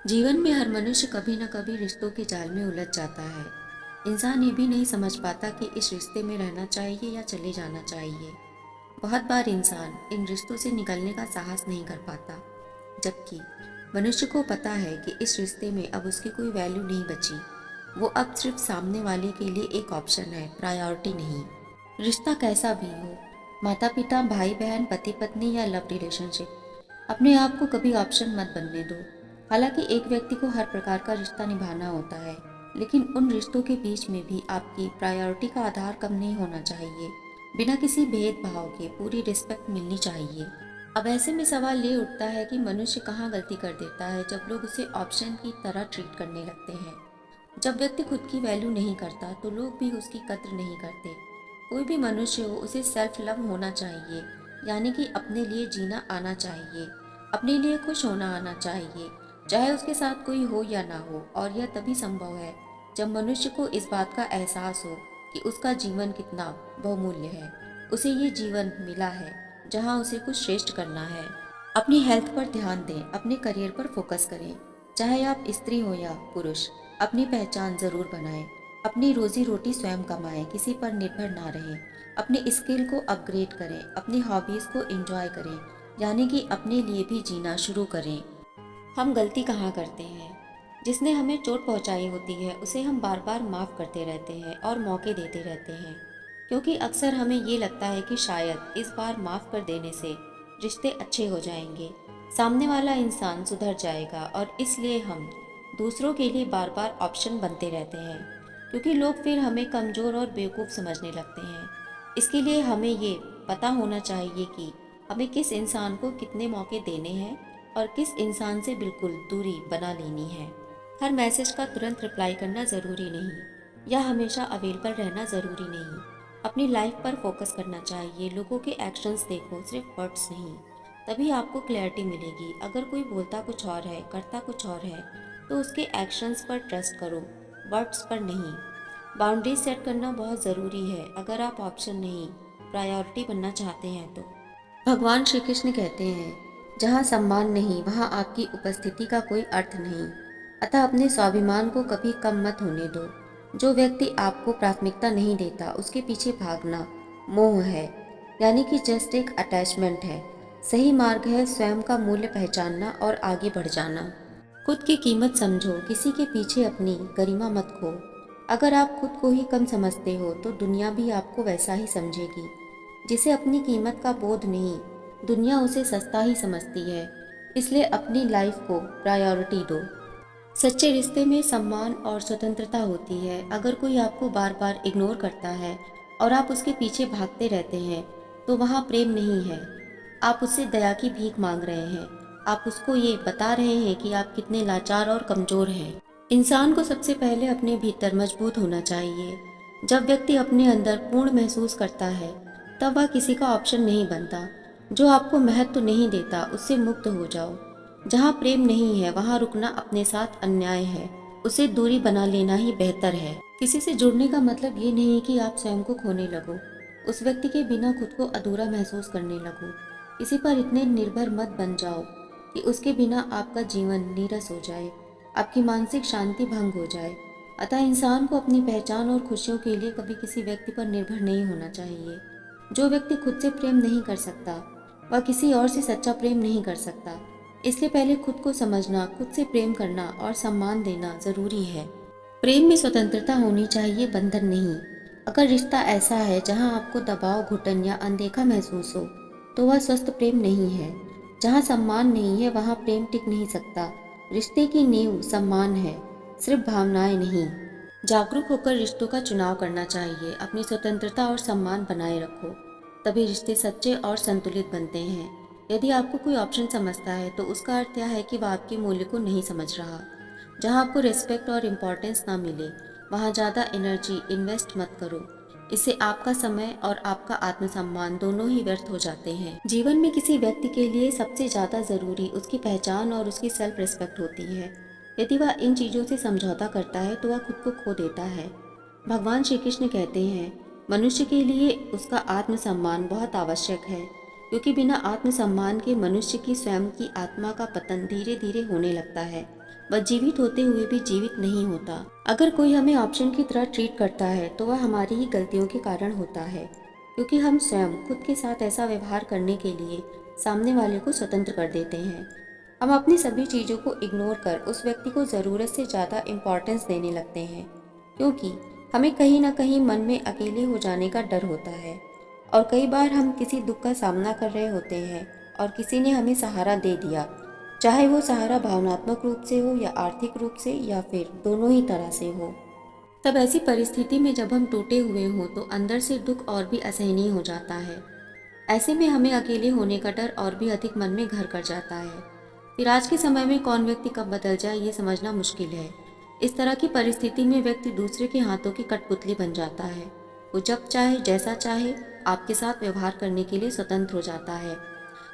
जीवन में हर मनुष्य कभी न कभी रिश्तों के जाल में उलझ जाता है। इंसान ये भी नहीं समझ पाता कि इस रिश्ते में रहना चाहिए या चले जाना चाहिए। बहुत बार इंसान इन रिश्तों से निकलने का साहस नहीं कर पाता, जबकि मनुष्य को पता है कि इस रिश्ते में अब उसकी कोई वैल्यू नहीं बची। वो अब सिर्फ सामने वाले के लिए एक ऑप्शन है, प्रायोरिटी नहीं। रिश्ता कैसा भी हो, माता पिता, भाई बहन, पति पत्नी या लव रिलेशनशिप, अपने आप को कभी ऑप्शन मत बनने दो। हालांकि एक व्यक्ति को हर प्रकार का रिश्ता निभाना होता है, लेकिन उन रिश्तों के बीच में भी आपकी प्रायोरिटी का आधार कम नहीं होना चाहिए। बिना किसी भेदभाव के पूरी रिस्पेक्ट मिलनी चाहिए। अब ऐसे में सवाल ये उठता है कि मनुष्य कहाँ गलती कर देता है जब लोग उसे ऑप्शन की तरह ट्रीट करने लगते हैं। जब व्यक्ति खुद की वैल्यू नहीं करता तो लोग भी उसकी कद्र नहीं करते। कोई भी मनुष्य हो, उसे सेल्फ लव होना चाहिए, यानी कि अपने लिए जीना आना चाहिए, अपने लिए खुश होना आना चाहिए, चाहे उसके साथ कोई हो या ना हो। और यह तभी संभव है जब मनुष्य को इस बात का एहसास हो कि उसका जीवन कितना बहुमूल्य है। उसे ये जीवन मिला है जहाँ उसे कुछ श्रेष्ठ करना है। अपनी हेल्थ पर ध्यान दें, अपने करियर पर फोकस करें। चाहे आप स्त्री हो या पुरुष, अपनी पहचान जरूर बनाएं। अपनी रोजी रोटी स्वयं कमाएं, किसी पर निर्भर ना रहें। अपने स्किल को अपग्रेड करें, अपनी हॉबीज को एंजॉय करें, यानी कि अपने लिए भी जीना शुरू करें। हम गलती कहाँ करते हैं? जिसने हमें चोट पहुँचाई होती है उसे हम बार बार माफ़ करते रहते हैं और मौके देते रहते हैं, क्योंकि अक्सर हमें ये लगता है कि शायद इस बार माफ़ कर देने से रिश्ते अच्छे हो जाएंगे, सामने वाला इंसान सुधर जाएगा। और इसलिए हम दूसरों के लिए बार बार ऑप्शन बनते रहते हैं, क्योंकि लोग फिर हमें कमज़ोर और बेवकूफ़ समझने लगते हैं। इसके लिए हमें ये पता होना चाहिए कि हमें किस इंसान को कितने मौके देने हैं और किस इंसान से बिल्कुल दूरी बना लेनी है। हर मैसेज का तुरंत रिप्लाई करना ज़रूरी नहीं, या हमेशा अवेलेबल रहना ज़रूरी नहीं। अपनी लाइफ पर फोकस करना चाहिए। लोगों के एक्शंस देखो, सिर्फ वर्ड्स नहीं। तभी आपको क्लैरिटी मिलेगी। अगर कोई बोलता कुछ और है, करता कुछ और है, तो उसके एक्शंस पर ट्रस्ट करो, वर्ड्स पर नहीं। बाउंड्री सेट करना बहुत ज़रूरी है अगर आप ऑप्शन नहीं, प्रायोरिटी बनना चाहते हैं तो। भगवान श्री कृष्ण कहते हैं, जहाँ सम्मान नहीं वहाँ आपकी उपस्थिति का कोई अर्थ नहीं। अतः अपने स्वाभिमान को कभी कम मत होने दो। जो व्यक्ति आपको प्राथमिकता नहीं देता उसके पीछे भागना मोह है, यानी कि जस्ट एक अटैचमेंट है। सही मार्ग है स्वयं का मूल्य पहचानना और आगे बढ़ जाना। खुद की कीमत समझो, किसी के पीछे अपनी गरिमा मत खो। अगर आप खुद को ही कम समझते हो तो दुनिया भी आपको वैसा ही समझेगी। जिसे अपनी कीमत का बोध नहीं, दुनिया उसे सस्ता ही समझती है। इसलिए अपनी लाइफ को प्रायोरिटी दो। सच्चे रिश्ते में सम्मान और स्वतंत्रता होती है। अगर कोई आपको बार बार इग्नोर करता है और आप उसके पीछे भागते रहते हैं तो वहाँ प्रेम नहीं है। आप उससे दया की भीख मांग रहे हैं। आप उसको ये बता रहे हैं कि आप कितने लाचार और कमज़ोर हैं। इंसान को सबसे पहले अपने भीतर मजबूत होना चाहिए। जब व्यक्ति अपने अंदर पूर्ण महसूस करता है तब वह किसी का ऑप्शन नहीं बनता। जो आपको महत्व नहीं देता उससे मुक्त हो जाओ। जहाँ प्रेम नहीं है वहाँ रुकना अपने साथ अन्याय है। उसे दूरी बना लेना ही बेहतर है। किसी से जुड़ने का मतलब ये नहीं कि आप स्वयं को खोने लगो। उस व्यक्ति के बिना खुद को अधूरा महसूस करने लगो। किसी पर इतने निर्भर मत बन जाओ कि उसके बिना आपका जीवन नीरस हो जाए, आपकी मानसिक शांति भंग हो जाए। अतः इंसान को अपनी पहचान और खुशियों के लिए कभी किसी व्यक्ति पर निर्भर नहीं होना चाहिए। जो व्यक्ति खुद से प्रेम नहीं कर सकता वह किसी और से सच्चा प्रेम नहीं कर सकता। इसलिए पहले खुद को समझना, खुद से प्रेम करना और सम्मान देना जरूरी है। प्रेम में स्वतंत्रता होनी चाहिए, बंधन नहीं। अगर रिश्ता ऐसा है जहां आपको दबाव, घुटन या अनदेखा महसूस हो तो वह स्वस्थ प्रेम नहीं है। जहां सम्मान नहीं है वहां प्रेम टिक नहीं सकता। रिश्ते की नींव सम्मान है, सिर्फ भावनाएं नहीं। जागरूक होकर रिश्तों का चुनाव करना चाहिए। अपनी स्वतंत्रता और सम्मान बनाए रखो, तभी रिश्ते सच्चे और संतुलित बनते हैं। यदि आपको कोई ऑप्शन समझता है तो उसका अर्थ यह है कि वह आपके मूल्य को नहीं समझ रहा। जहां आपको रिस्पेक्ट और इम्पोर्टेंस ना मिले वहां ज़्यादा एनर्जी इन्वेस्ट मत करो। इससे आपका समय और आपका आत्मसम्मान दोनों ही व्यर्थ हो जाते हैं। जीवन में किसी व्यक्ति के लिए सबसे ज़्यादा ज़रूरी उसकी पहचान और उसकी सेल्फ रिस्पेक्ट होती है। यदि वह इन चीज़ों से समझौता करता है तो वह खुद को खो देता है। भगवान श्री कृष्ण कहते हैं, मनुष्य के लिए उसका आत्मसम्मान बहुत आवश्यक है, क्योंकि बिना आत्मसम्मान के मनुष्य की स्वयं की आत्मा का पतन धीरे धीरे होने लगता है। वह जीवित होते हुए भी जीवित नहीं होता। अगर कोई हमें ऑप्शन की तरह ट्रीट करता है तो वह हमारी ही गलतियों के कारण होता है, क्योंकि हम स्वयं खुद के साथ ऐसा व्यवहार करने के लिए सामने वाले को स्वतंत्र कर देते हैं। हम अपनी सभी चीज़ों को इग्नोर कर उस व्यक्ति को ज़रूरत से ज़्यादा इम्पोर्टेंस देने लगते हैं, क्योंकि हमें कहीं ना कहीं मन में अकेले हो जाने का डर होता है। और कई बार हम किसी दुख का सामना कर रहे होते हैं और किसी ने हमें सहारा दे दिया, चाहे वो सहारा भावनात्मक रूप से हो या आर्थिक रूप से या फिर दोनों ही तरह से हो। तब ऐसी परिस्थिति में जब हम टूटे हुए हों तो अंदर से दुख और भी असहनीय हो जाता है। ऐसे में हमें अकेले होने का डर और भी अधिक मन में घर कर जाता है। फिर आज के समय में कौन व्यक्ति कब बदल जाए ये समझना मुश्किल है। इस तरह की परिस्थिति में व्यक्ति दूसरे के हाथों की कठपुतली बन जाता है। वो जब चाहे जैसा चाहे आपके साथ व्यवहार करने के लिए स्वतंत्र हो जाता है।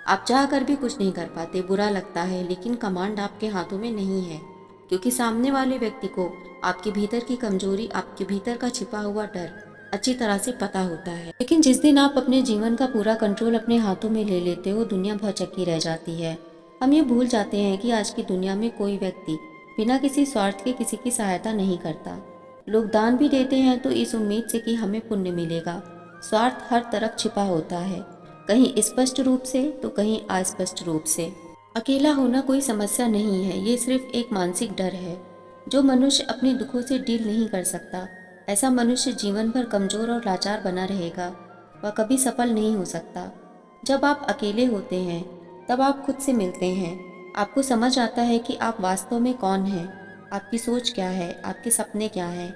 आप चाह कर भी कुछ नहीं कर पाते, बुरा लगता है, लेकिन कमांड आपके हाथों में नहीं है, क्योंकि सामने वाले व्यक्ति को आपके भीतर की कमजोरी, आपके भीतर का छिपा हुआ डर अच्छी तरह से पता होता है। लेकिन जिस दिन आप अपने जीवन का पूरा कंट्रोल अपने हाथों में ले लेते हो, दुनिया भौचक्की रह जाती है। हम ये भूल जाते हैं कि आज की दुनिया में कोई व्यक्ति बिना किसी स्वार्थ के किसी की सहायता नहीं करता। लोग दान भी देते हैं तो इस उम्मीद से कि हमें पुण्य मिलेगा। स्वार्थ हर तरफ छिपा होता है, कहीं स्पष्ट रूप से तो कहीं अस्पष्ट रूप से। अकेला होना कोई समस्या नहीं है, ये सिर्फ एक मानसिक डर है। जो मनुष्य अपने दुखों से डील नहीं कर सकता, ऐसा मनुष्य जीवन भर कमजोर और लाचार बना रहेगा। वह कभी सफल नहीं हो सकता। जब आप अकेले होते हैं तब आप खुद से मिलते हैं। आपको समझ आता है कि आप वास्तव में कौन हैं, आपकी सोच क्या है, आपके सपने क्या हैं।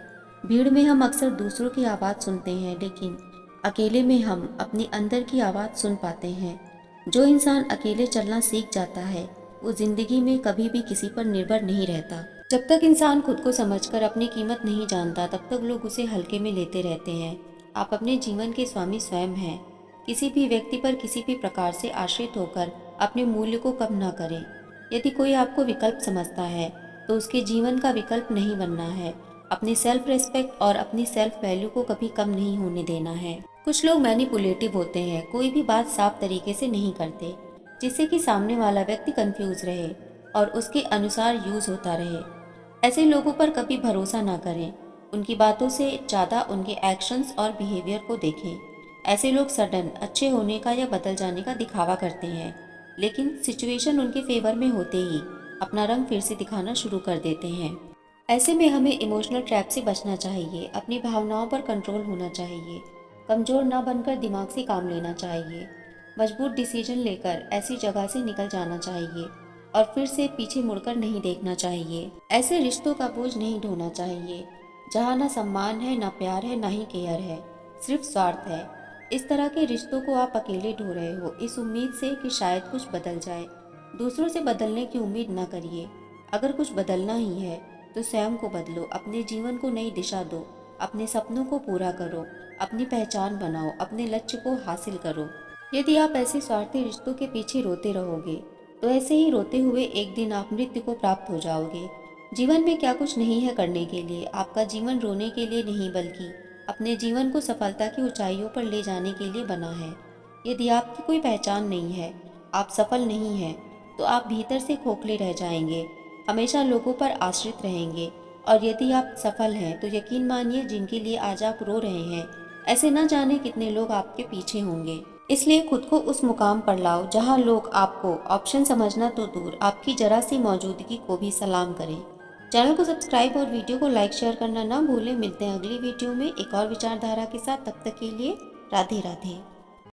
भीड़ में हम अक्सर दूसरों की आवाज़ सुनते हैं, लेकिन अकेले में हम अपनी अंदर की आवाज़ सुन पाते हैं। जो इंसान अकेले चलना सीख जाता है वो जिंदगी में कभी भी किसी पर निर्भर नहीं रहता। जब तक इंसान खुद को समझकर अपनी कीमत नहीं जानता, तब तक लोग उसे हल्के में लेते रहते हैं। आप अपने जीवन के स्वामी स्वयं हैं। किसी भी व्यक्ति पर किसी भी प्रकार से आश्रित होकर अपने मूल्य को कम ना करें। यदि कोई आपको विकल्प समझता है तो उसके जीवन का विकल्प नहीं बनना है। अपनी सेल्फ रिस्पेक्ट और अपनी सेल्फ वैल्यू को कभी कम नहीं होने देना है। कुछ लोग मैनिपुलेटिव होते हैं, कोई भी बात साफ तरीके से नहीं करते, जिससे कि सामने वाला व्यक्ति कंफ्यूज रहे और उसके अनुसार यूज होता रहे। ऐसे लोगों पर कभी भरोसा ना करें। उनकी बातों से ज़्यादा उनके एक्शंस और बिहेवियर को देखें। ऐसे लोग सडन अच्छे होने का या बदल जाने का दिखावा करते हैं, लेकिन सिचुएशन उनके फेवर में होते ही अपना रंग फिर से दिखाना शुरू कर देते हैं। ऐसे में हमें इमोशनल ट्रैप से बचना चाहिए, अपनी भावनाओं पर कंट्रोल होना चाहिए, कमज़ोर ना बनकर दिमाग से काम लेना चाहिए, मजबूत डिसीजन लेकर ऐसी जगह से निकल जाना चाहिए और फिर से पीछे मुड़कर नहीं देखना चाहिए। ऐसे रिश्तों का बोझ नहीं ढोना चाहिए जहाँ ना सम्मान है, ना प्यार है, ना ही केयर है, सिर्फ स्वार्थ है। इस तरह के रिश्तों को आप अकेले ढो रहे हो, इस उम्मीद से कि शायद कुछ बदल जाए। दूसरों से बदलने की उम्मीद ना करिए। अगर कुछ बदलना ही है तो स्वयं को बदलो, अपने जीवन को नई दिशा दो, अपने सपनों को पूरा करो, अपनी पहचान बनाओ, अपने लक्ष्य को हासिल करो। यदि आप ऐसे स्वार्थी रिश्तों के पीछे रोते रहोगे तो ऐसे ही रोते हुए एक दिन आप मृत्यु को प्राप्त हो जाओगे। जीवन में क्या कुछ नहीं है करने के लिए। आपका जीवन रोने के लिए नहीं, बल्कि अपने जीवन को सफलता की ऊंचाइयों पर ले जाने के लिए बना है। यदि आपकी कोई पहचान नहीं है, आप सफल नहीं हैं, तो आप भीतर से खोखले रह जाएंगे, हमेशा लोगों पर आश्रित रहेंगे। और यदि आप सफल हैं तो यकीन मानिए, जिनके लिए आज आप रो रहे हैं, ऐसे न जाने कितने लोग आपके पीछे होंगे। इसलिए खुद को उस मुकाम पर लाओ जहां लोग आपको ऑप्शन समझना तो दूर, आपकी जरा सी मौजूदगी को भी सलाम करें। चैनल को सब्सक्राइब और वीडियो को लाइक शेयर करना ना भूलें। मिलते हैं अगली वीडियो में एक और विचारधारा के साथ। तब तक के लिए राधे राधे।